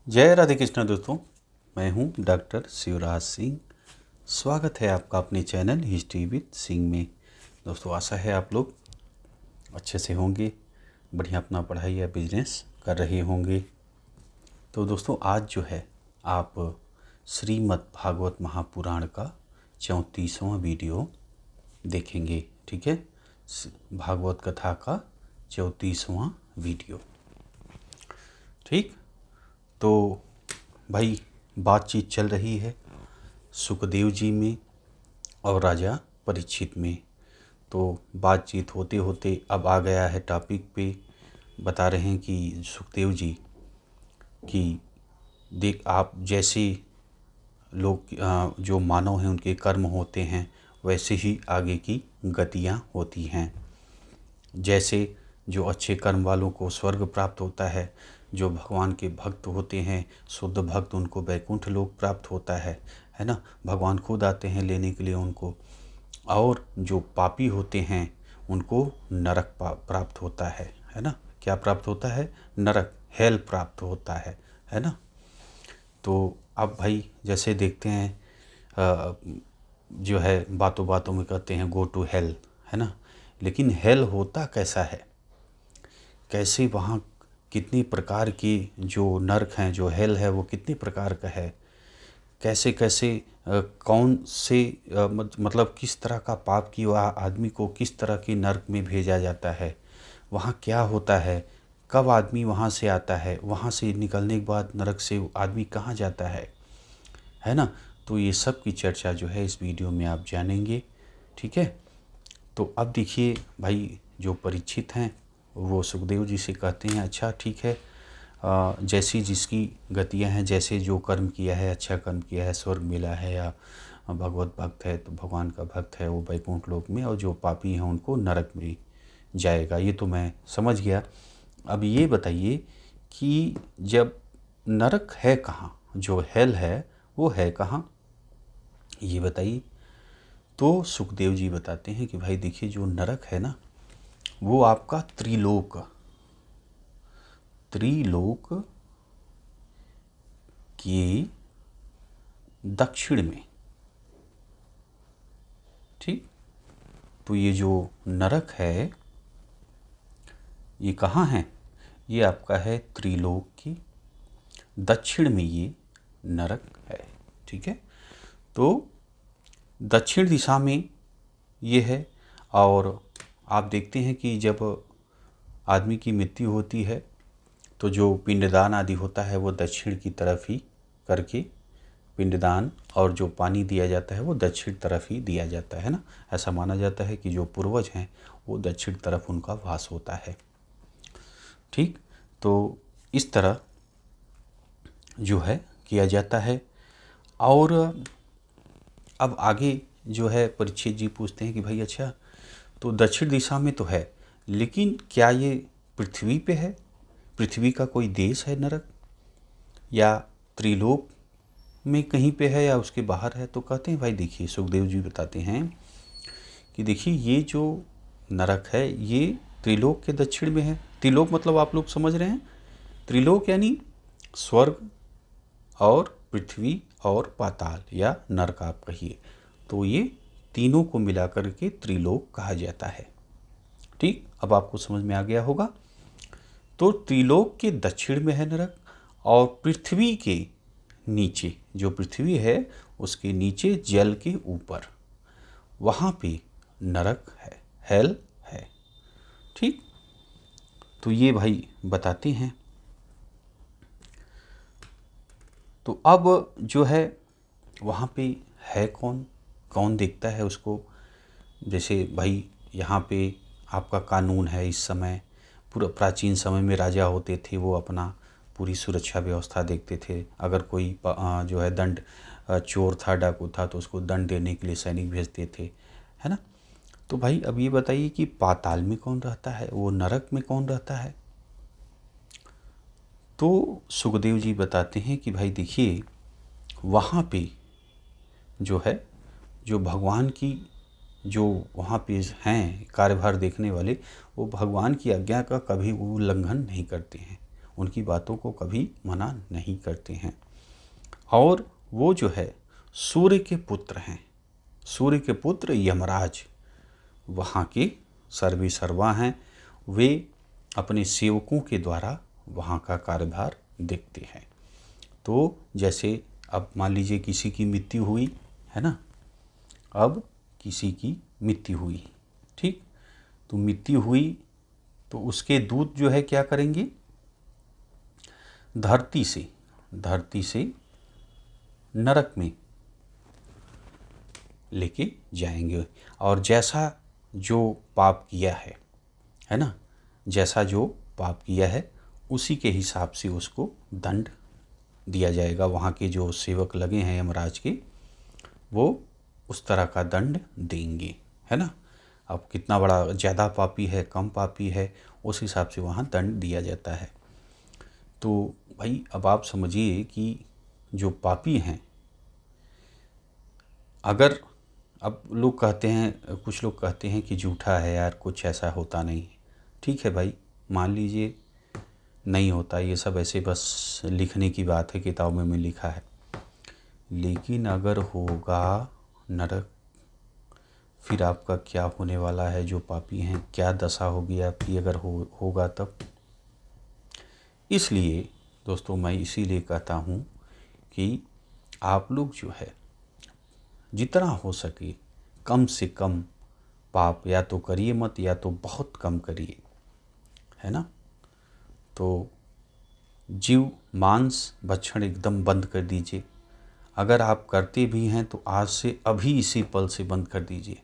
जय राधे कृष्ण दोस्तों। मैं हूं डॉक्टर शिवराज सिंह। स्वागत है आपका अपने चैनल हिस्ट्री विद सिंह में। दोस्तों आशा है आप लोग अच्छे से होंगे, बढ़िया अपना पढ़ाई या बिजनेस कर रहे होंगे। तो दोस्तों आज जो है आप श्रीमद् भागवत महापुराण का 34वां वीडियो देखेंगे। ठीक है, भागवत कथा का 34वां वीडियो। ठीक, तो भाई बातचीत चल रही है सुखदेव जी में और राजा परीक्षित में। तो बातचीत होते होते अब आ गया है टॉपिक पे। बता रहे हैं कि सुखदेव जी कि देख आप जैसे लोग जो मानव हैं उनके कर्म होते हैं वैसे ही आगे की गतियां होती हैं। जैसे जो अच्छे कर्म वालों को स्वर्ग प्राप्त होता है, जो भगवान के भक्त होते हैं शुद्ध भक्त उनको वैकुंठ लोक प्राप्त होता है ना। भगवान खुद आते हैं लेने के लिए उनको। और जो पापी होते हैं उनको नरक प्राप्त होता है ना। क्या प्राप्त होता है? नरक, हेल प्राप्त होता है ना। तो अब भाई जैसे देखते हैं जो है बातों बातों में कहते हैं गो टू हेल, है ना। लेकिन हेल होता कैसा है, कैसे वहाँ कितनी प्रकार की जो नरक हैं, जो हेल है वो कितनी प्रकार का है, कैसे कैसे कौन से मतलब किस तरह का पाप की वह आदमी को किस तरह की नरक में भेजा जाता है, वहाँ क्या होता है, कब आदमी वहाँ से आता है, वहाँ से निकलने के बाद नरक से आदमी कहाँ जाता है ना। तो ये सब की चर्चा जो है इस वीडियो में आप जानेंगे। ठीक है, तो अब देखिए भाई जो परीक्षित हैं वो सुखदेव जी से कहते हैं अच्छा ठीक है, जैसी जिसकी गतियां हैं, जैसे जो कर्म किया है, अच्छा कर्म किया है स्वर्ग मिला है, या भगवत भक्त है तो भगवान का भक्त है वो वैकुंठ लोक में, और जो पापी हैं उनको नरक में जाएगा। ये तो मैं समझ गया। अब ये बताइए कि जब नरक है कहाँ, जो हेल है वो है कहाँ, ये बताइए। तो सुखदेव जी बताते हैं कि भाई देखिए जो नरक है ना वो आपका त्रिलोक के दक्षिण में। ठीक, तो ये जो नरक है ये कहाँ है? ये आपका है त्रिलोक की दक्षिण में ये नरक है। ठीक है, तो दक्षिण दिशा में ये है। और आप देखते हैं कि जब आदमी की मृत्यु होती है तो जो पिंडदान आदि होता है वो दक्षिण की तरफ ही करके पिंडदान, और जो पानी दिया जाता है वो दक्षिण तरफ ही दिया जाता है ना। ऐसा माना जाता है कि जो पूर्वज हैं वो दक्षिण तरफ उनका वास होता है। ठीक, तो इस तरह जो है किया जाता है। और अब आगे जो है परीक्षित जी पूछते हैं कि भाई अच्छा तो दक्षिण दिशा में तो है, लेकिन क्या ये पृथ्वी पे है? पृथ्वी का कोई देश है नरक, या त्रिलोक में कहीं पे है, या उसके बाहर है? तो कहते हैं भाई देखिए सुखदेव जी बताते हैं कि देखिए ये जो नरक है ये त्रिलोक के दक्षिण में है। त्रिलोक मतलब आप लोग समझ रहे हैं, त्रिलोक यानी स्वर्ग और पृथ्वी और पाताल या नरक आप कहिए, तो ये तीनों को मिलाकर के त्रिलोक कहा जाता है। ठीक, अब आपको समझ में आ गया होगा। तो त्रिलोक के दक्षिण में है नरक, और पृथ्वी के नीचे, जो पृथ्वी है उसके नीचे जल के ऊपर वहाँ पे नरक है, हेल है। ठीक, तो ये भाई बताते हैं। तो अब जो है वहाँ पे है कौन, कौन देखता है उसको? जैसे भाई यहाँ पे आपका कानून है इस समय, पूरा प्राचीन समय में राजा होते थे वो अपना पूरी सुरक्षा व्यवस्था देखते थे। अगर कोई जो है दंड चोर था, डाकू था, तो उसको दंड देने के लिए सैनिक भेजते थे, है ना। तो भाई अब ये बताइए कि पाताल में कौन रहता है, वो नरक में कौन रहता है? तो सुखदेव जी बताते हैं कि भाई देखिए वहाँ पे जो है, जो भगवान की जो वहाँ पे हैं कार्यभार देखने वाले, वो भगवान की आज्ञा का कभी वो उल्लंघन नहीं करते हैं। उनकी बातों को कभी मना नहीं करते हैं। और वो जो है सूर्य के पुत्र हैं, सूर्य के पुत्र यमराज वहाँ के सर्वे सर्वा हैं। वे अपने सेवकों के द्वारा वहाँ का कार्यभार देखते हैं। तो जैसे अब मान लीजिए किसी की मृत्यु हुई है ना, अब किसी की मृत्यु हुई, ठीक, तो मृत्यु हुई तो उसके दूत जो है क्या करेंगे, धरती से नरक में लेके जाएंगे। और जैसा जो पाप किया है ना, जैसा जो पाप किया है उसी के हिसाब से उसको दंड दिया जाएगा। वहाँ के जो सेवक लगे हैं यमराज के, वो उस तरह का दंड देंगे, है ना। अब कितना बड़ा, ज़्यादा पापी है कम पापी है, उस हिसाब से वहाँ दंड दिया जाता है। तो भाई अब आप समझिए कि जो पापी हैं, अगर अब लोग कहते हैं, कुछ लोग कहते हैं कि झूठा है यार, कुछ ऐसा होता नहीं। ठीक है भाई, मान लीजिए नहीं होता, ये सब ऐसे बस लिखने की बात है, किताबों में लिखा है। लेकिन अगर होगा नरक, फिर आपका क्या होने वाला है, जो पापी हैं क्या दशा होगी आपकी अगर होगा तब। इसलिए दोस्तों मैं इसीलिए कहता हूँ कि आप लोग जो है जितना हो सके कम से कम पाप या तो करिए मत, या तो बहुत कम करिए, है ना। तो जीव मांस भक्षण एकदम बंद कर दीजिए। अगर आप करते भी हैं तो आज से अभी इसी पल से बंद कर दीजिए,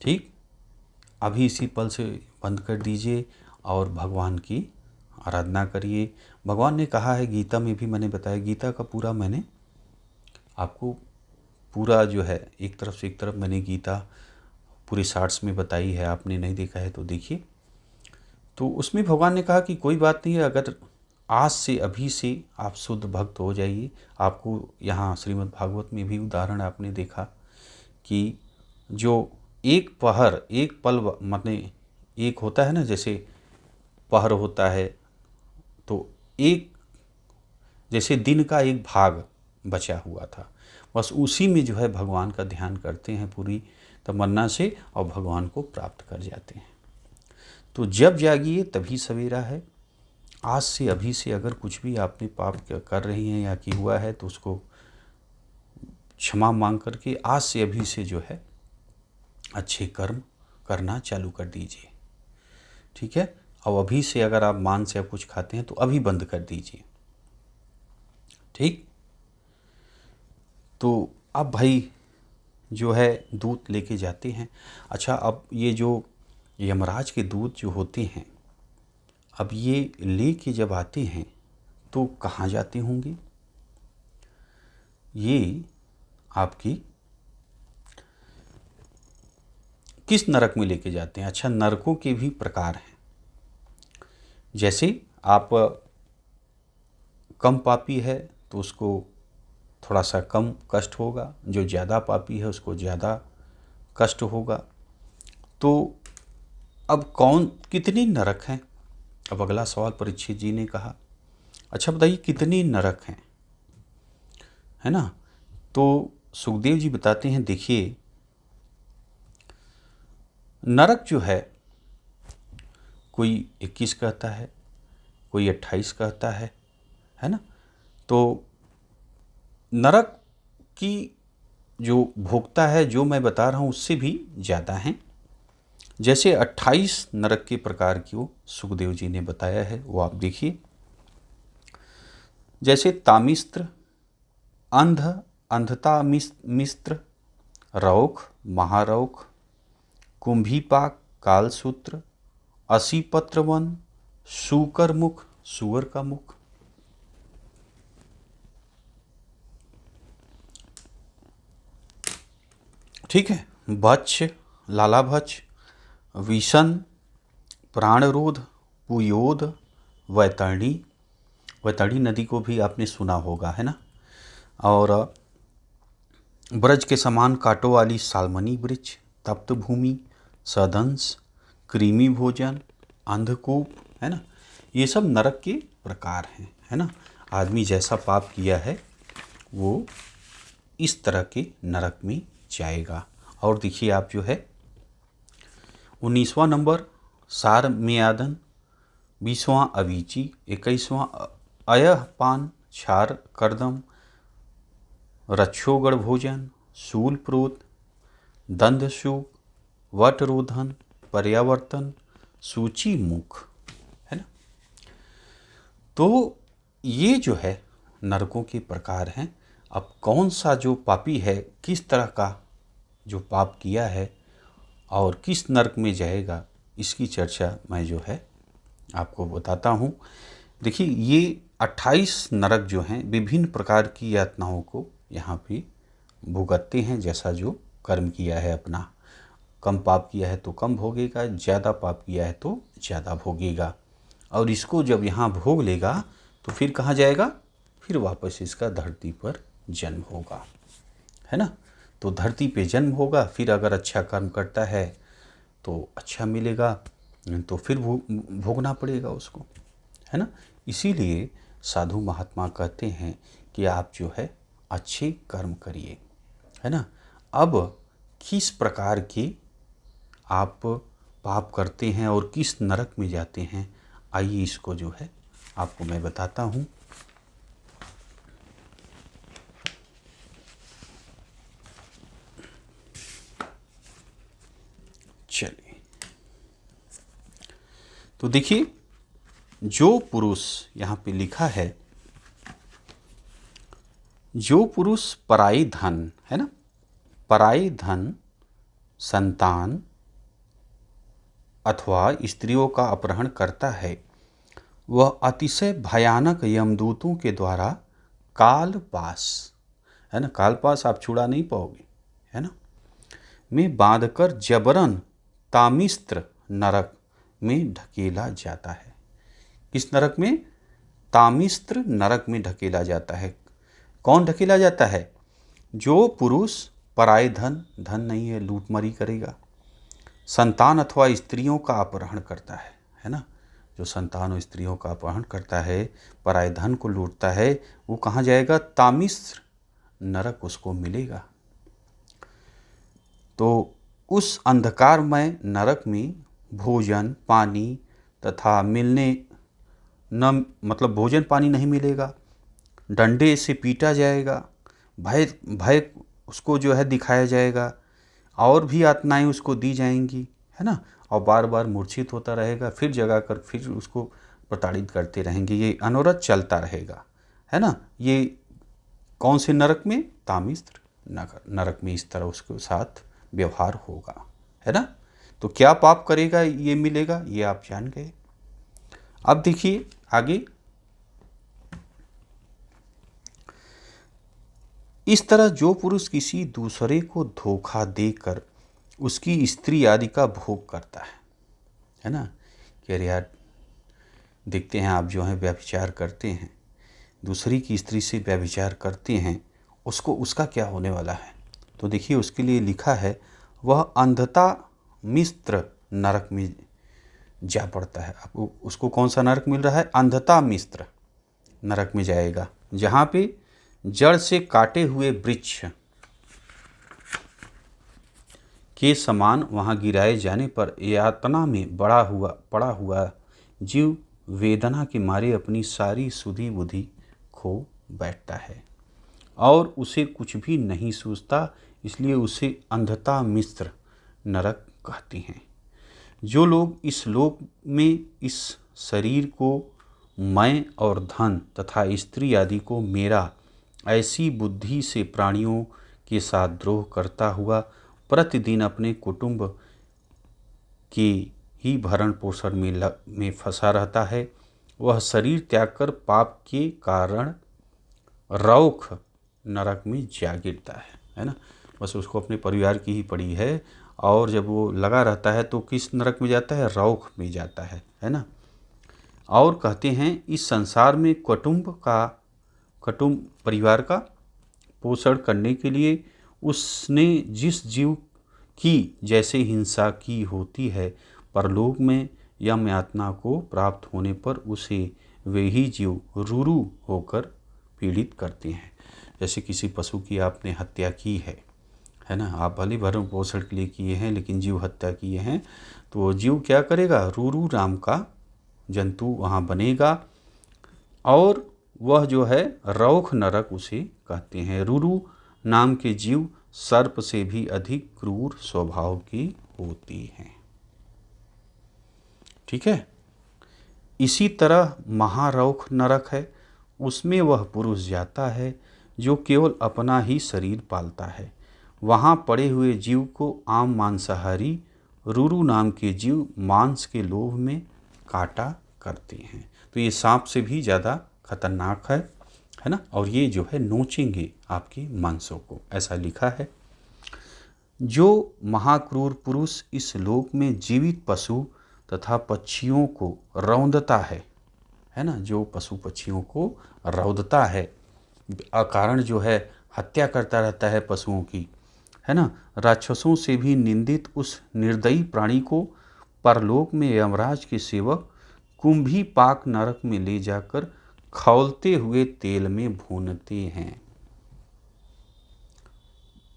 ठीक, अभी इसी पल से बंद कर दीजिए और भगवान की आराधना करिए। भगवान ने कहा है, गीता में भी मैंने बताया, गीता का पूरा मैंने आपको पूरा जो है एक तरफ मैंने गीता पूरी शॉर्ट्स में बताई है, आपने नहीं देखा है तो देखिए। तो उसमें भगवान ने कहा कि कोई बात नहीं है, अगर आज से अभी से आप शुद्ध भक्त हो जाइए। आपको यहाँ श्रीमद् भागवत में भी उदाहरण आपने देखा कि जो एक पहर, एक पल, मतलब एक होता है ना, जैसे पहर होता है, तो एक जैसे दिन का एक भाग बचा हुआ था, बस उसी में जो है भगवान का ध्यान करते हैं पूरी तमन्ना से और भगवान को प्राप्त कर जाते हैं। तो जब जागिए तभी सवेरा है। आज से अभी से अगर कुछ भी आपने पाप कर रही हैं या कि हुआ है तो उसको क्षमा मांग करके आज से अभी से जो है अच्छे कर्म करना चालू कर दीजिए, ठीक है। और अभी से अगर आप मांस या कुछ खाते हैं तो अभी बंद कर दीजिए, ठीक। तो अब भाई जो है दूत लेके जाते हैं। अच्छा, अब ये जो यमराज के दूत जो होते हैं, अब ये लेके जब आते हैं तो कहाँ जाते होंगे, ये आपकी किस नरक में लेके जाते हैं। अच्छा, नरकों के भी प्रकार हैं। जैसे आप कम पापी है तो उसको थोड़ा सा कम कष्ट होगा, जो ज़्यादा पापी है उसको ज़्यादा कष्ट होगा। तो अब कौन कितनी नरक हैं, अब अगला सवाल परीक्षित जी ने कहा, अच्छा बताइए कितनी नरक हैं, है ना। तो सुखदेव जी बताते हैं, देखिए नरक जो है कोई 21 कहता है, कोई 28 कहता है ना। तो नरक की जो भोक्ता है जो मैं बता रहा हूँ उससे भी ज़्यादा हैं। जैसे 28 नरक के प्रकार की वो सुखदेव जी ने बताया है, वो आप देखिए। जैसे तामिस्त्र, अंध, अंधता मिस्त्र, रौख, महारौख, कुंभीपाक, कालसूत्र, असीपत्रवन, सूकर मुख, सुअर का मुख। ठीक है, भक्ष, लालाभक्ष, विषण, प्राणरोध, पुयोध, वैतरणी, वैतरणी नदी को भी आपने सुना होगा, है ना। और ब्रज के समान कांटों वाली सालमनी वृक्ष, तप्त भूमि, सदंश, कृमि भोजन, अंधकूप, है ना। ये सब नरक के प्रकार हैं, है ना। आदमी जैसा पाप किया है वो इस तरह के नरक में जाएगा। और देखिए आप जो है 19वां नंबर सारमेयादन, 20वां अवीची, 21वां अयपान क्षार कर्दम, रक्षोगढ़ भोजन, शूलप्रोत, दंधशूक, वटरोधन, पर्यावर्तन, सूची मुख, है ना। तो ये जो है नरकों के प्रकार हैं। अब कौन सा जो पापी है, किस तरह का जो पाप किया है और किस नरक में जाएगा, इसकी चर्चा मैं जो है आपको बताता हूँ। देखिए ये 28 नरक जो हैं विभिन्न प्रकार की यातनाओं को यहाँ पे भुगतते हैं, जैसा जो कर्म किया है अपना। कम पाप किया है तो कम भोगेगा, ज़्यादा पाप किया है तो ज़्यादा भोगेगा। और इसको जब यहाँ भोग लेगा तो फिर कहाँ जाएगा, फिर वापस इसका धरती पर जन्म होगा, है ना। तो धरती पे जन्म होगा, फिर अगर अच्छा कर्म करता है तो अच्छा मिलेगा, तो फिर भोगना पड़ेगा उसको, है ना। इसीलिए साधु महात्मा कहते हैं कि आप जो है अच्छे कर्म करिए, है ना। अब किस प्रकार के आप पाप करते हैं और किस नरक में जाते हैं, आइए इसको जो है आपको मैं बताता हूँ। चलिए, तो देखिए जो पुरुष यहाँ पे लिखा है, जो पुरुष पराई धन, है ना, पराई धन, संतान अथवा स्त्रियों का अपहरण करता है, वह अतिशय भयानक यमदूतों के द्वारा कालपास, है ना, कालपास आप छुड़ा नहीं पाओगे, है ना, में बांधकर जबरन तामिस्त्र नरक में ढकेला जाता है। किस नरक में, तामिस्त्र नरक में ढकेला जाता है। कौन ढकेला जाता है, जो पुरुष पराय धन, धन नहीं है लूटमारी करेगा, संतान अथवा स्त्रियों का अपहरण करता है ना। जो संतान और स्त्रियों का अपहरण करता है, पराय धन को लूटता है, वो कहाँ जाएगा, तामिस्र नरक उसको मिलेगा। तो उस अंधकारमय नरक में भोजन पानी तथा मिलने न, मतलब भोजन पानी नहीं मिलेगा, डंडे से पीटा जाएगा, भय भय उसको जो है दिखाया जाएगा, और भी यातनाएं उसको दी जाएंगी, है ना। और बार बार मूर्छित होता रहेगा, फिर जगा कर फिर उसको प्रताड़ित करते रहेंगे। ये अनवरत चलता रहेगा, है ना। ये कौन से नरक में, तामिस्त्र नरक में इस तरह उसके साथ व्यवहार होगा, है ना। तो क्या पाप करेगा ये मिलेगा, ये आप जान गए। अब देखिए आगे, इस तरह जो पुरुष किसी दूसरे को धोखा देकर उसकी स्त्री आदि का भोग करता है ना। कि अरे यार देखते हैं आप जो हैं व्यभिचार करते हैं, दूसरी की स्त्री से व्यभिचार करते हैं, उसको उसका क्या होने वाला है। तो देखिए उसके लिए लिखा है, वह अंधता मिस्त्र नरक में जा पड़ता है। आपको उसको कौन सा नरक मिल रहा है, अंधता मिस्त्र नरक में जाएगा, जहाँ पे जड़ से काटे हुए वृक्ष के समान वहाँ गिराए जाने पर यातना में पड़ा हुआ जीव वेदना के मारे अपनी सारी सुधि बुद्धि खो बैठता है और उसे कुछ भी नहीं सूझता, इसलिए उसे अंधता मिस्र नरक कहते हैं। जो लोग इस लोक में इस शरीर को मैं और धन तथा स्त्री आदि को मेरा ऐसी बुद्धि से प्राणियों के साथ द्रोह करता हुआ प्रतिदिन अपने कुटुंब के ही भरण पोषण में फंसा रहता है, वह शरीर त्याग कर पाप के कारण रौख नरक में जा गिरता है ना। बस उसको अपने परिवार की ही पड़ी है, और जब वो लगा रहता है तो किस नरक में जाता है, रौख में जाता है ना। और कहते हैं इस संसार में कुटुंब परिवार का पोषण करने के लिए उसने जिस जीव की जैसे हिंसा की होती है, परलोक में यम यातना को प्राप्त होने पर उसे वे ही जीव रूरू होकर पीड़ित करते हैं। जैसे किसी पशु की आपने हत्या की है ना, आप भले भरण पोषण के लिए किए हैं लेकिन जीव हत्या किए हैं, तो वो जीव क्या करेगा, रूरू नाम का जंतु वहाँ बनेगा और वह जो है रौख नरक उसे कहते हैं। रूरू नाम के जीव सर्प से भी अधिक क्रूर स्वभाव की होती हैं। ठीक है। इसी तरह महारौख नरक है, उसमें वह पुरुष जाता है जो केवल अपना ही शरीर पालता है। वहाँ पड़े हुए जीव को आम मांसाहारी रूरू नाम के जीव मांस के लोभ में काटा करते हैं। तो ये सांप से भी ज़्यादा खतरनाक है ना, और ये जो है नोचेंगे आपकी मांसों को, ऐसा लिखा है। जो महाक्रूर पुरुष इस लोक में जीवित पशु तथा पक्षियों को रौंदता है ना, जो पशु पक्षियों को रौंदता है, अकारण जो है हत्या करता रहता है पशुओं की, है ना, राक्षसों से भी निंदित उस निर्दयी प्राणी को परलोक में यमराज के सेवक कुंभी पाक नरक में ले जाकर खौलते हुए तेल में भूनते हैं।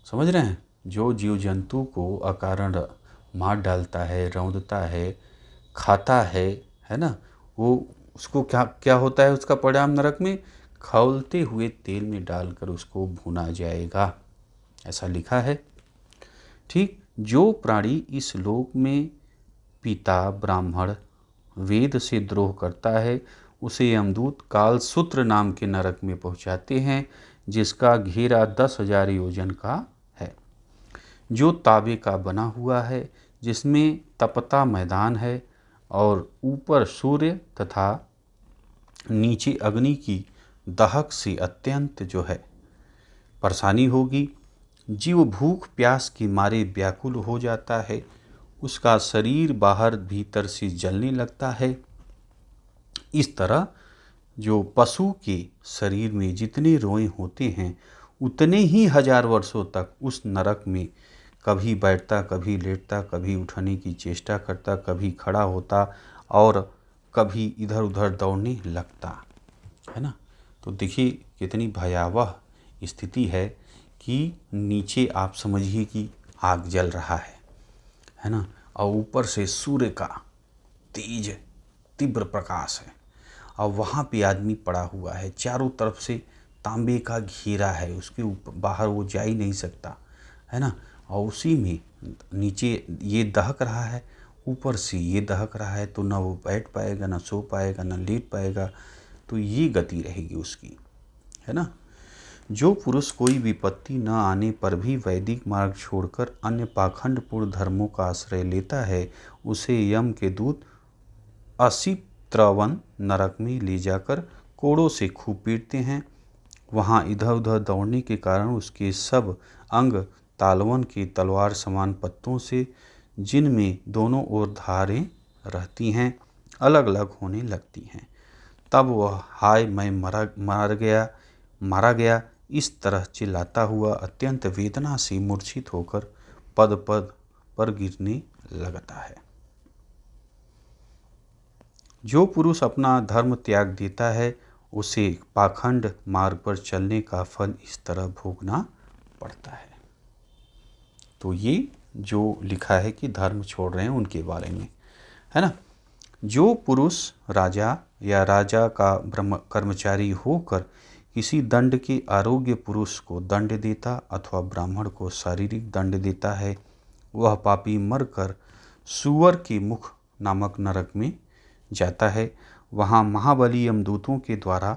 समझ रहे हैं, जो जीव जंतु को अकारण मार डालता है, रौंदता है, खाता है ना, वो उसको क्या क्या होता है, उसका परिणाम नरक में खौलते हुए तेल में डालकर उसको भुना जाएगा, ऐसा लिखा है। ठीक, जो प्राणी इस लोक में पिता ब्राह्मण वेद से द्रोह करता है उसे यमदूत कालसूत्र नाम के नरक में पहुंचाते हैं, जिसका घेरा 10,000 योजन का है, जो तांबे का बना हुआ है, जिसमें तपता मैदान है और ऊपर सूर्य तथा नीचे अग्नि की दहक से अत्यंत जो है परेशानी होगी। जीव भूख प्यास के मारे व्याकुल हो जाता है, उसका शरीर बाहर भीतर से जलने लगता है। इस तरह जो पशु के शरीर में जितने रोए होते हैं उतने ही 1000 वर्षों तक उस नरक में कभी बैठता, कभी लेटता, कभी उठने की चेष्टा करता, कभी खड़ा होता और कभी इधर उधर दौड़ने लगता, है ना। तो देखिए कितनी भयावह स्थिति है कि नीचे आप समझिए कि आग जल रहा है ना, और ऊपर से सूर्य का तेज तीव्र प्रकाश है और वहाँ पे आदमी पड़ा हुआ है, चारों तरफ से तांबे का घेरा है, उसके ऊपर बाहर वो जा ही नहीं सकता, है ना, और उसी में नीचे ये दहक रहा है, ऊपर से ये दहक रहा है, तो ना वो बैठ पाएगा, ना सो पाएगा, ना लेट पाएगा, तो ये गति रहेगी उसकी, है ना। जो पुरुष कोई विपत्ति न आने पर भी वैदिक मार्ग छोड़कर अन्य पाखंडपूर्ण धर्मों का आश्रय लेता है, उसे यम के दूत असित्रवन नरक में ले जाकर कोड़ों से खूब पीटते हैं। वहाँ इधर उधर दौड़ने के कारण उसके सब अंग तालवन की तलवार समान पत्तों से, जिनमें दोनों ओर धारें रहती हैं, अलग अलग होने लगती हैं। तब वह हाय मैं मारा गया इस तरह चिल्लाता हुआ अत्यंत वेदना से मूर्छित होकर पद पद पर गिरने लगता है। जो पुरुष अपना धर्म त्याग देता है उसे पाखंड मार्ग पर चलने का फल इस तरह भोगना पड़ता है। तो ये जो लिखा है कि धर्म छोड़ रहे हैं उनके बारे में, है ना। जो पुरुष राजा या राजा का कर्मचारी होकर किसी दंड के आरोग्य पुरुष को दंड देता अथवा ब्राह्मण को शारीरिक दंड देता है, वह पापी मरकर सूअर के मुख नामक नरक में जाता है। वहाँ महाबली यमदूतों के द्वारा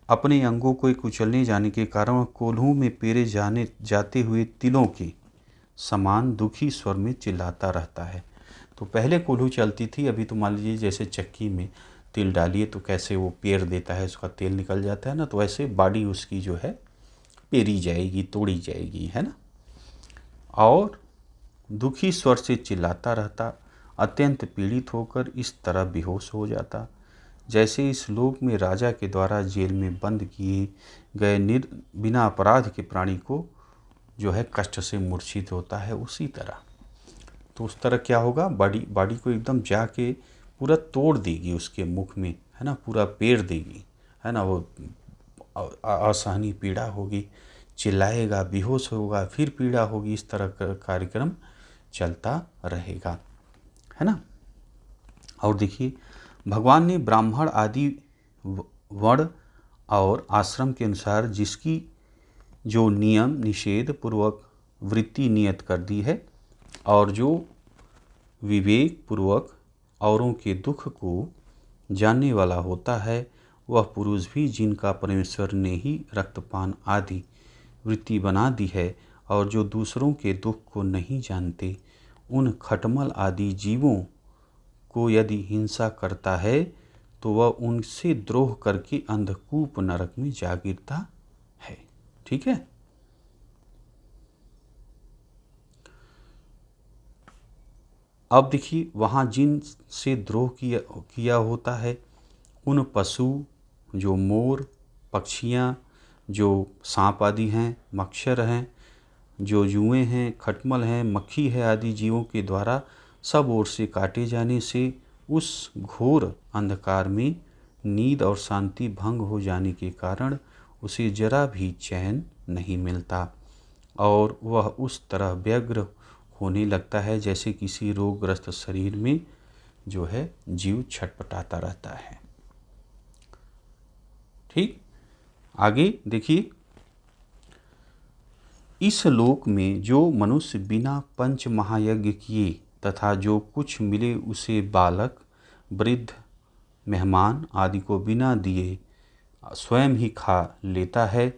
अपने अंगों को कुचलने जाने के कारण कोल्हू में पेरे जाते हुए तिलों के समान दुखी स्वर में चिल्लाता रहता है। तो पहले कोल्हू चलती थी, अभी तो मान लीजिए जैसे चक्की में तिल डालिए तो कैसे वो पेर देता है, उसका तेल निकल जाता है ना, तो ऐसे बॉडी उसकी जो है पेरी जाएगी, तोड़ी जाएगी, है ना। और दुखी स्वर से चिल्लाता रहता, अत्यंत पीड़ित होकर इस तरह बेहोश हो जाता, जैसे इस लोक में राजा के द्वारा जेल में बंद किए गए बिना अपराध के प्राणी को जो है कष्ट से मूर्छित होता है, उसी तरह। तो उस तरह क्या होगा, बॉडी को एकदम जाके पूरा तोड़ देगी उसके मुख में, है ना, पूरा पेड़ देगी, है ना। वो असहनीय पीड़ा होगी, चिल्लाएगा, बेहोश होगा, फिर पीड़ा होगी, इस तरह का कार्यक्रम चलता रहेगा, है ना। और देखिए, भगवान ने ब्राह्मण आदि वर्ण और आश्रम के अनुसार जिसकी जो नियम निषेध पूर्वक वृत्ति नियत कर दी है, और जो विवेक पूर्वक औरों के दुख को जानने वाला होता है, वह पुरुष भी जिनका परमेश्वर ने ही रक्तपान आदि वृत्ति बना दी है, और जो दूसरों के दुख को नहीं जानते, उन खटमल आदि जीवों को यदि हिंसा करता है, तो वह उनसे द्रोह करके अंधकूप नरक में जा गिरता है। ठीक है। अब देखिए, वहाँ जिन से द्रोह किया होता है, उन पशु, जो मोर, पक्षियाँ, जो सांप आदि हैं, मच्छर हैं, जो जुएँ हैं, खटमल हैं, मक्खी है आदि जीवों के द्वारा सब ओर से काटे जाने से उस घोर अंधकार में नींद और शांति भंग हो जाने के कारण उसे जरा भी चैन नहीं मिलता, और वह उस तरह व्यग्र होने लगता है जैसे किसी रोगग्रस्त शरीर में जो है जीव छटपटाता रहता है। ठीक। आगे देखिए, इस लोक में जो मनुष्य बिना पंच महायज्ञ किए तथा जो कुछ मिले उसे बालक, वृद्ध, मेहमान आदि को बिना दिए स्वयं ही खा लेता है,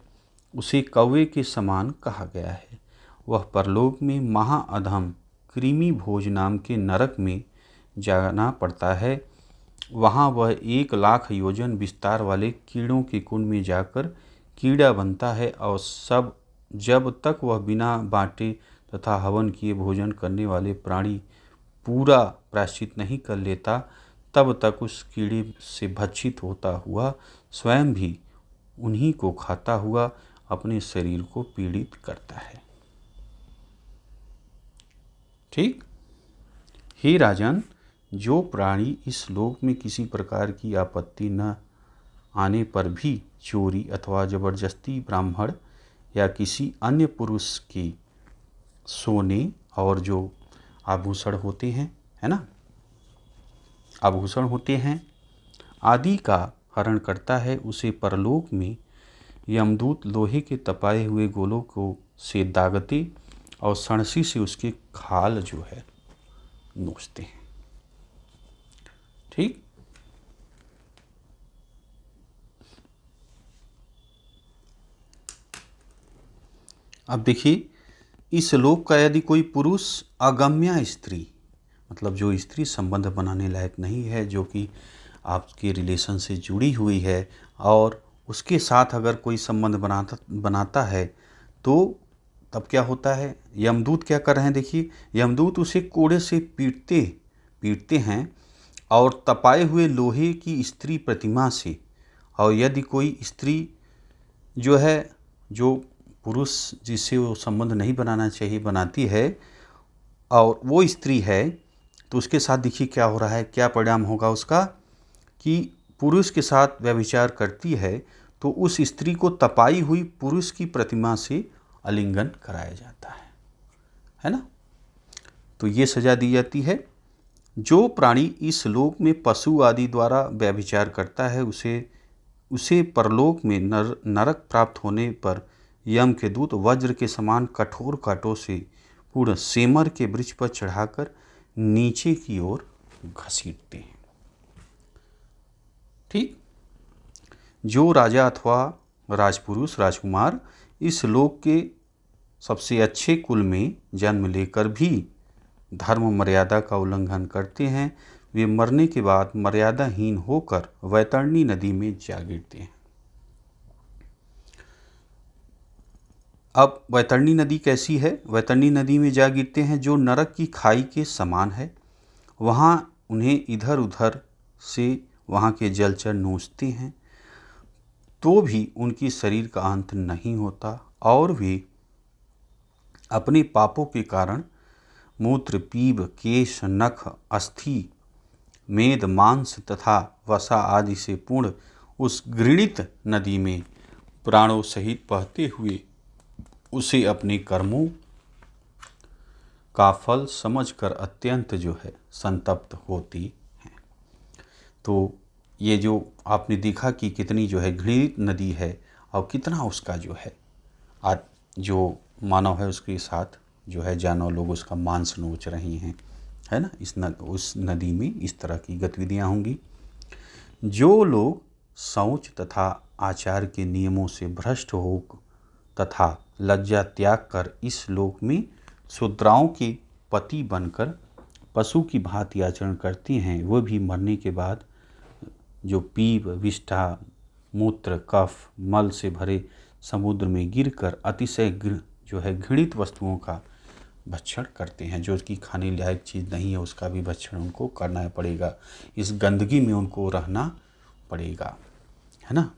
उसे कौवे के समान कहा गया है। वह परलोक में महाअधम कृमि भोज नाम के नरक में जाना पड़ता है। वहाँ वह 1,00,000 योजन विस्तार वाले कीड़ों के कुंड में जाकर कीड़ा बनता है, और जब तक वह बिना बाँटे तथा हवन किए भोजन करने वाले प्राणी पूरा प्रायश्चित नहीं कर लेता, तब तक उस कीड़े से भक्षित होता हुआ स्वयं भी उन्हीं को खाता हुआ अपने शरीर को पीड़ित करता है। ठीक। हे राजन, जो प्राणी इस लोक में किसी प्रकार की आपत्ति न आने पर भी चोरी अथवा जबरदस्ती ब्राह्मण या किसी अन्य पुरुष के सोने और जो आभूषण होते हैं, है ना, आभूषण होते हैं आदि का हरण करता है, उसे परलोक में यमदूत लोहे के तपाए हुए गोलों को से दागते और सणसी से उसके खाल जो है नोचते हैं। ठीक। अब देखिए, इस लोक का यदि कोई पुरुष अगम्या स्त्री, मतलब जो स्त्री संबंध बनाने लायक नहीं है, जो कि आपके रिलेशन से जुड़ी हुई है, और उसके साथ अगर कोई संबंध बनाता है, तो तब क्या होता है, यमदूत क्या कर रहे हैं, देखिए, यमदूत उसे कोड़े से पीटते हैं और तपाए हुए लोहे की स्त्री प्रतिमा से, और यदि कोई स्त्री जो है, जो पुरुष जिससे वो संबंध नहीं बनाना चाहिए बनाती है, और वो स्त्री है, तो उसके साथ देखिए क्या हो रहा है, क्या परिणाम होगा उसका, कि पुरुष के साथ व्यभिचार करती है तो उस स्त्री को तपाई हुई पुरुष की प्रतिमा से आलिंगन कराया जाता है ना। तो ये सजा दी जाती है। जो प्राणी इस लोक में पशु आदि द्वारा व्यभिचार करता है, उसे परलोक में नरक प्राप्त होने पर यम के दूत वज्र के समान कठोर कांटों से पूर्ण सेमर के वृक्ष पर चढ़ाकर नीचे की ओर घसीटते हैं। ठीक। जो राजा अथवा राजपुरुष राजकुमार इस लोक के सबसे अच्छे कुल में जन्म लेकर भी धर्म मर्यादा का उल्लंघन करते हैं, वे मरने के बाद मर्यादाहीन होकर वैतरणी नदी में जा गिरते हैं। अब वैतरणी नदी कैसी है, वैतरणी नदी में जा गिरते हैं जो नरक की खाई के समान है। वहाँ उन्हें इधर उधर से वहाँ के जलचर नोचते हैं, तो भी उनकी शरीर का अंत नहीं होता, और वे अपने पापों के कारण मूत्र, पीप, केश, नख, अस्थि, मेद मांस तथा वसा आदि से पूर्ण उस घृणित नदी में प्राणों सहित बहते हुए उसे अपने कर्मों का फल समझकर अत्यंत जो है संतप्त होती हैं। तो ये जो आपने देखा कि कितनी जो है घृणित नदी है और कितना उसका जो है आज जो मानव है उसके साथ जो है जानवर लोग उसका मांस नोच रहे हैं, है ना। उस नदी में इस तरह की गतिविधियां होंगी। जो लोग शौच तथा आचार के नियमों से भ्रष्ट हो तथा लज्जा त्याग कर इस लोक में शूद्राओं के पति बनकर पशु की भांति आचरण करती हैं, वो भी मरने के बाद जो पीप विष्ठा मूत्र कफ मल से भरे समुद्र में गिरकर अतिशय जो है घृणित वस्तुओं का भक्षण करते हैं। जो कि खाने लायक चीज़ नहीं है उसका भी भक्षण उनको करना पड़ेगा, इस गंदगी में उनको रहना पड़ेगा, है ना।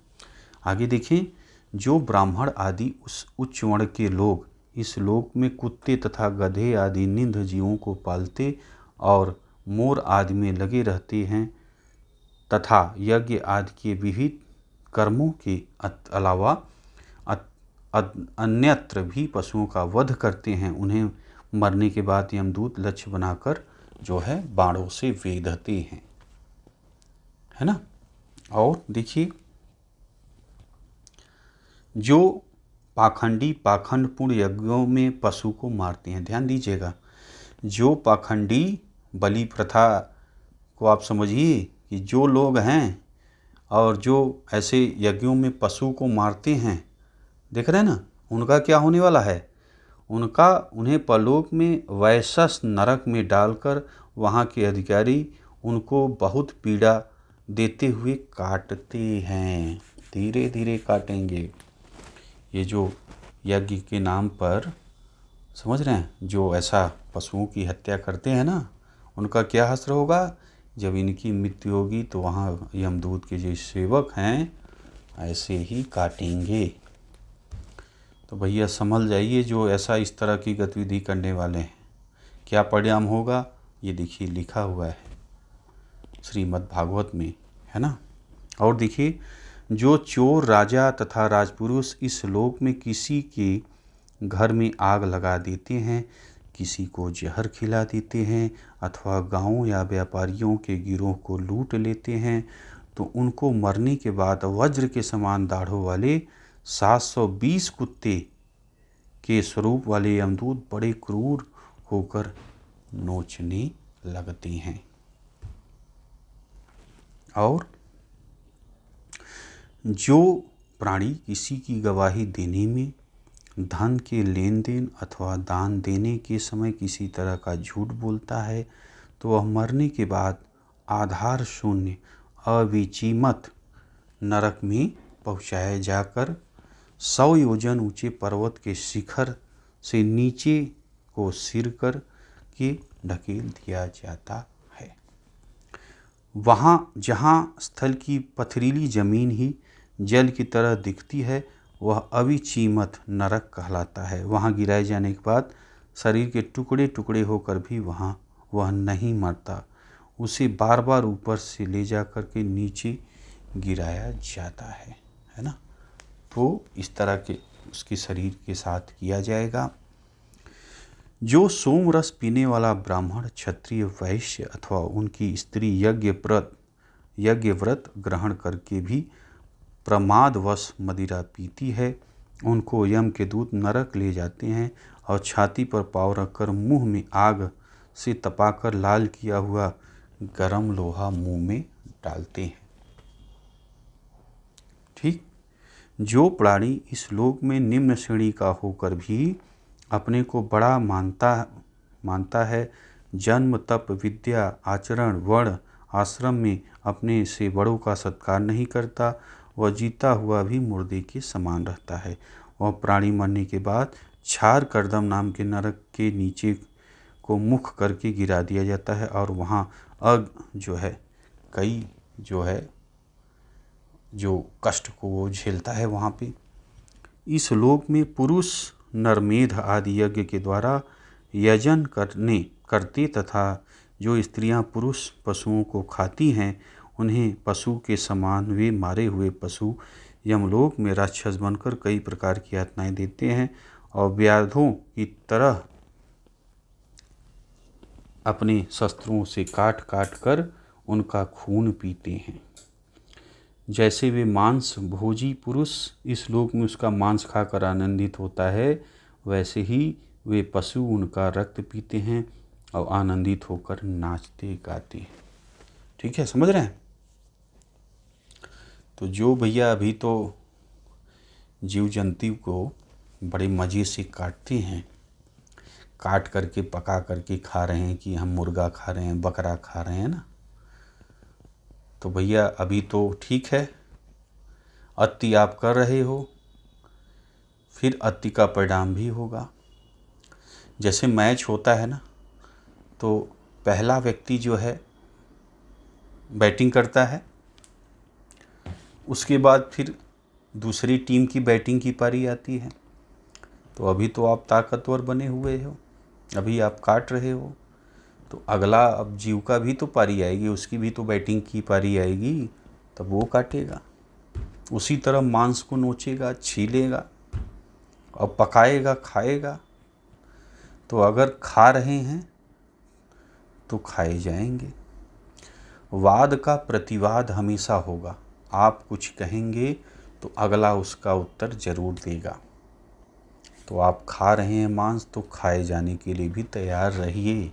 आगे देखें, जो ब्राह्मण आदि उस उच्च वर्ण के लोग इस लोक में कुत्ते तथा गधे आदि निंद जीवों को पालते और मोर आदि में लगे रहते हैं तथा यज्ञ आदि के विविध कर्मों के अलावा अन्यत्र भी पशुओं का वध करते हैं, उन्हें मरने के बाद यमदूत लक्ष्य बनाकर जो है बाणों से वेधते हैं, है ना। और देखिए, जो पाखंडी पाखंडपूर्ण यज्ञों में पशु को मारते हैं, ध्यान दीजिएगा, जो पाखंडी बलि प्रथा को आप समझिए कि जो लोग हैं और जो ऐसे यज्ञों में पशु को मारते हैं, देख रहे हैं ना, उनका क्या होने वाला है, उन्हें परलोक में वैशस नरक में डालकर वहाँ के अधिकारी उनको बहुत पीड़ा देते हुए काटते हैं, धीरे धीरे काटेंगे। ये जो यज्ञ के नाम पर, समझ रहे हैं, जो ऐसा पशुओं की हत्या करते हैं ना, उनका क्या हश्र होगा, जब इनकी मृत्यु होगी तो वहाँ यमदूत के जो सेवक हैं ऐसे ही काटेंगे। तो भैया समझ जाइए, जो ऐसा इस तरह की गतिविधि करने वाले हैं क्या परिणाम होगा, ये देखिए लिखा हुआ है श्रीमद् भागवत में, है ना। और देखिए, जो चोर राजा तथा राजपुरुष इस लोक में किसी के घर में आग लगा देते हैं, किसी को जहर खिला देते हैं अथवा गांव या व्यापारियों के गिरोह को लूट लेते हैं, तो उनको मरने के बाद वज्र के समान दाढ़ों वाले 720 कुत्ते के स्वरूप वाले यमदूत बड़े क्रूर होकर नोचने लगते हैं। और जो प्राणी किसी की गवाही देने में, धन के लेन देन अथवा दान देने के समय किसी तरह का झूठ बोलता है, तो वह मरने के बाद आधार शून्य अविचीमत नरक में पहुँचाया जाकर 100 योजन ऊंचे पर्वत के शिखर से नीचे को सिर कर के ढकेल दिया जाता है। वहाँ जहाँ स्थल की पथरीली जमीन ही जल की तरह दिखती है, वह अविचीमत नरक कहलाता है। वहाँ गिराए जाने के बाद शरीर के टुकड़े टुकड़े होकर भी वह नहीं मरता, उसे बार बार ऊपर से ले जा कर के नीचे गिराया जाता है ना। तो इस तरह के उसके शरीर के साथ किया जाएगा। जो सोम रस पीने वाला ब्राह्मण क्षत्रिय वैश्य अथवा उनकी स्त्री यज्ञ व्रत ग्रहण करके भी प्रमादवश मदिरा पीती है, उनको यम के दूत नरक ले जाते हैं और छाती पर पाँव रखकर मुंह में आग से तपाकर लाल किया हुआ गरम लोहा मुंह में डालते हैं। ठीक, जो प्राणी इस लोक में निम्न श्रेणी का होकर भी अपने को बड़ा मानता है, जन्म तप विद्या आचरण वर्ण आश्रम में अपने से बड़ों का सत्कार नहीं करता, वह जीता हुआ भी मुर्दे के समान रहता है। वह प्राणी मरने के बाद छार करदम नाम के नरक के नीचे को मुख करके गिरा दिया जाता है और वहाँ जो है कई जो कष्ट को वो झेलता है वहाँ पे। इस लोक में पुरुष नरमेध आदि यज्ञ के द्वारा यजन करते तथा जो स्त्रियां पुरुष पशुओं को खाती हैं उन्हें पशु के समान वे मारे हुए पशु यमलोक में राक्षस बनकर कई प्रकार की यातनाएं देते हैं और व्याधों की तरह अपने शस्त्रों से काट काट कर उनका खून पीते हैं। जैसे वे मांस भोजी पुरुष इस लोक में उसका मांस खाकर आनंदित होता है, वैसे ही वे पशु उनका रक्त पीते हैं और आनंदित होकर नाचते गाते हैं। ठीक है, समझ रहे हैं? तो जो भैया अभी तो जीव जंतु को बड़े मज़े से काटते हैं, काट करके पका करके खा रहे हैं कि हम मुर्गा खा रहे हैं, बकरा खा रहे हैं ना, तो भैया अभी तो ठीक है, अति आप कर रहे हो, फिर अति का परिणाम भी होगा। जैसे मैच होता है ना, तो पहला व्यक्ति जो है बैटिंग करता है, उसके बाद फिर दूसरी टीम की बैटिंग की पारी आती है। तो अभी तो आप ताकतवर बने हुए हो, अभी आप काट रहे हो, तो अगला अब जीव का भी तो पारी आएगी, उसकी भी तो बैटिंग की पारी आएगी, तब वो काटेगा। उसी तरह मांस को नोचेगा, छीलेगा और पकाएगा, खाएगा। तो अगर खा रहे हैं तो खाए जाएंगे। वाद का प्रतिवाद हमेशा होगा। आप कुछ कहेंगे तो अगला उसका उत्तर जरूर देगा। तो आप खा रहे हैं मांस, तो खाए जाने के लिए भी तैयार रहिए।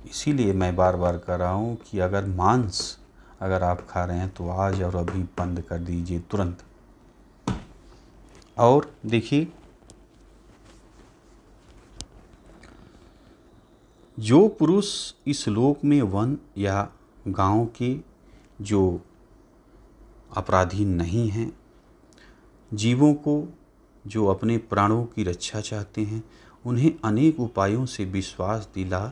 इसीलिए मैं बार बार कर रहा हूँ कि अगर मांस अगर आप खा रहे हैं तो आज और अभी बंद कर दीजिए तुरंत। और देखिए, जो पुरुष इस लोक में वन या गांव के जो अपराधी नहीं हैं, जीवों को जो अपने प्राणों की रक्षा चाहते हैं, उन्हें अनेक उपायों से विश्वास दिला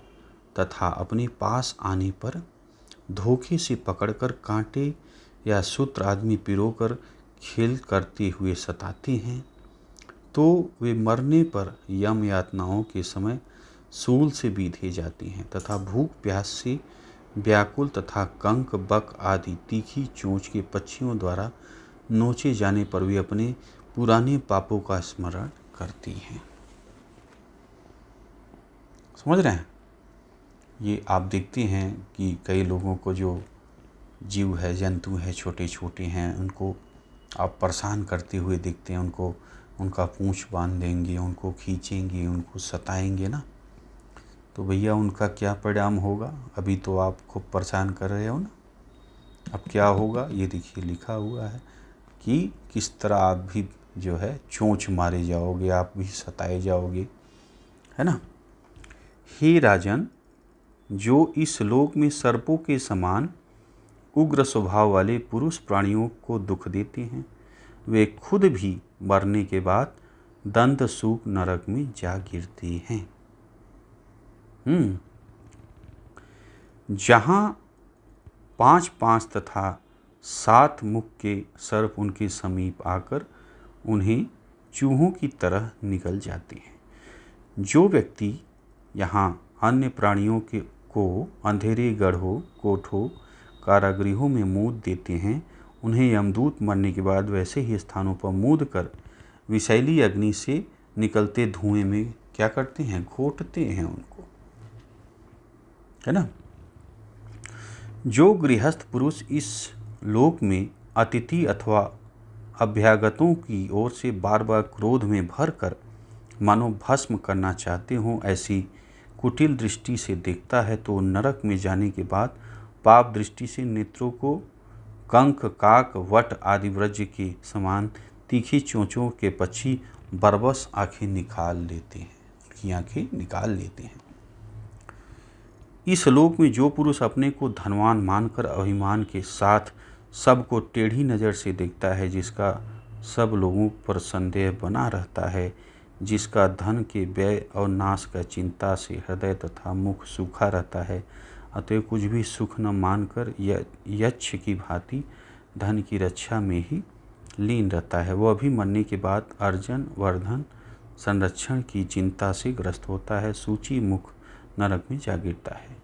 तथा अपने पास आने पर धोखे से पकड़कर कांटे या सूत्र आदमी पिरोकर खेल करते हुए सताते हैं, तो वे मरने पर यम यातनाओं के समय सूल से बीधे जाते हैं तथा भूख प्यास से व्याकुल तथा कंक बक आदि तीखी चोंच के पक्षियों द्वारा नोचे जाने पर वे अपने पुराने पापों का स्मरण करती हैं। समझ रहे हैं? ये आप देखते हैं कि कई लोगों को जो जीव है, जंतु है, छोटे छोटे हैं, उनको आप परेशान करते हुए देखते हैं, उनको उनका पूंछ बांध देंगे, उनको खींचेंगे, उनको सताएंगे ना, तो भैया उनका क्या परिणाम होगा? अभी तो आप खूब परेशान कर रहे हो ना, अब क्या होगा ये देखिए लिखा हुआ है कि किस तरह आप भी जो है चोंच मारे जाओगे, आप भी सताए जाओगे, है ना। हे राजन, जो इस लोक में सर्पों के समान उग्र स्वभाव वाले पुरुष प्राणियों को दुख देते हैं, वे खुद भी मरने के बाद दंत सूख नरक में जा गिरते हैं। जहाँ 5-5 तथा 7 मुख के सर्प उनके समीप आकर उन्हें चूहों की तरह निकल जाते हैं। जो व्यक्ति यहाँ अन्य प्राणियों को अंधेरे गढ़ों, कोठों, कारागृहों में मूद देते हैं, उन्हें यमदूत मरने के बाद वैसे ही स्थानों पर मूद कर विषैली अग्नि से निकलते धुएं में क्या करते हैं? घोटते हैं उनको, है ना। जो गृहस्थ पुरुष इस लोक में अतिथि अथवा अभ्यागतों की ओर से बार बार क्रोध में भरकर मानो भस्म करना चाहते हों, ऐसी कुटिल दृष्टि से देखता है, तो नरक में जाने के बाद पाप दृष्टि से नेत्रों को कंक, काक, वट आदि व्रज के समान तीखी चोंचों के पक्षी बरबस आंखें निकाल लेते हैं, उनकी आंखें निकाल लेते हैं। इस लोक में जो पुरुष अपने को धनवान मानकर अभिमान के साथ सबको टेढ़ी नज़र से देखता है, जिसका सब लोगों पर संदेह बना रहता है, जिसका धन के व्यय और नाश का चिंता से हृदय तथा मुख सूखा रहता है, अतः कुछ भी सुख न मानकर यक्ष की भांति धन की रक्षा में ही लीन रहता है, वह भी मरने के बाद अर्जन, वर्धन, संरक्षण की चिंता से ग्रस्त होता है। सूची मुख नरक में जा गिरता है।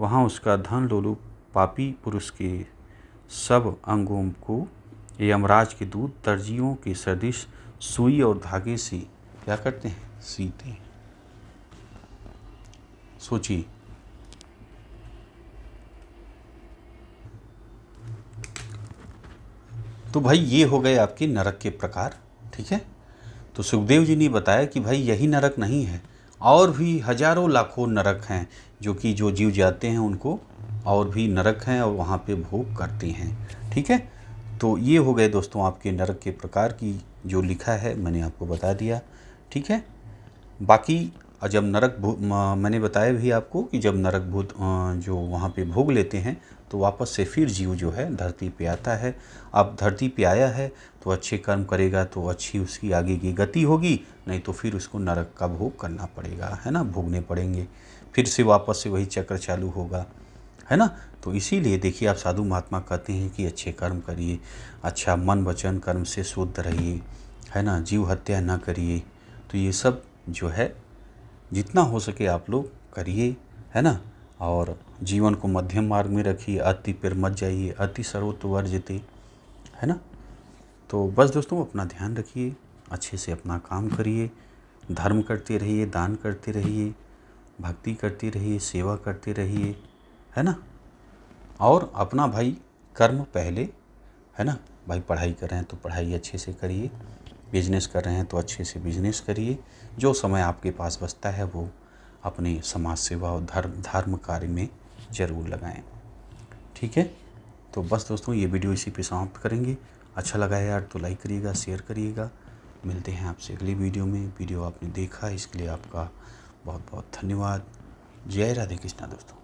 वहाँ उसका धन लोलुप पापी पुरुष के सब अंगों को यमराज के दूत दर्जियों के सदृश सुई और धागे से क्या करते हैं, सीते हैं। सोचिए, तो भाई ये हो गए आपके नरक के प्रकार। ठीक है, तो सुखदेव जी ने बताया कि भाई यही नरक नहीं है, और भी हजारों लाखों नरक हैं जो कि जो जीव जाते हैं उनको और भी नरक हैं और वहाँ पे भोग करते हैं। ठीक है, तो ये हो गए दोस्तों आपके नरक के प्रकार की जो लिखा है मैंने आपको बता दिया। ठीक है, बाकी जब नरक मैंने बताया भी आपको कि जब नरक भूत जो वहाँ पे भोग लेते हैं तो वापस से फिर जीव जो है धरती पे आता है। अब धरती पे आया है तो अच्छे कर्म करेगा तो अच्छी उसकी आगे की गति होगी, नहीं तो फिर उसको नरक का भोग करना पड़ेगा, है ना, भोगने पड़ेंगे, फिर से वापस से वही चक्र चालू होगा, है ना। तो इसीलिए देखिए आप साधु महात्मा कहते हैं कि अच्छे कर्म करिए, अच्छा मन वचन कर्म से शुद्ध रहिए, है ना, जीव हत्या ना करिए। तो ये सब जो है जितना हो सके आप लोग करिए, है ना, और जीवन को मध्यम मार्ग में रखिए, अति पर मत जाइए, अति सर्वोत्तम वर्जते, है ना। तो बस दोस्तों अपना ध्यान रखिए, अच्छे से अपना काम करिए, धर्म करते रहिए, दान करते रहिए, भक्ति करते रहिए, सेवा करते रहिए, है ना। और अपना भाई कर्म पहले, है ना, भाई पढ़ाई कर रहे हैं तो पढ़ाई अच्छे से करिए, बिजनेस कर रहे हैं तो अच्छे से बिजनेस करिए, जो समय आपके पास बचता है वो अपने समाज सेवा और धर्म कार्य में ज़रूर लगाएं। ठीक है, तो बस दोस्तों ये वीडियो इसी पे समाप्त करेंगे। अच्छा लगा यार तो लाइक करिएगा, शेयर करिएगा। मिलते हैं आपसे अगली वीडियो में। वीडियो आपने देखा इसके लिए आपका बहुत बहुत धन्यवाद। जय राधे कृष्णा दोस्तों।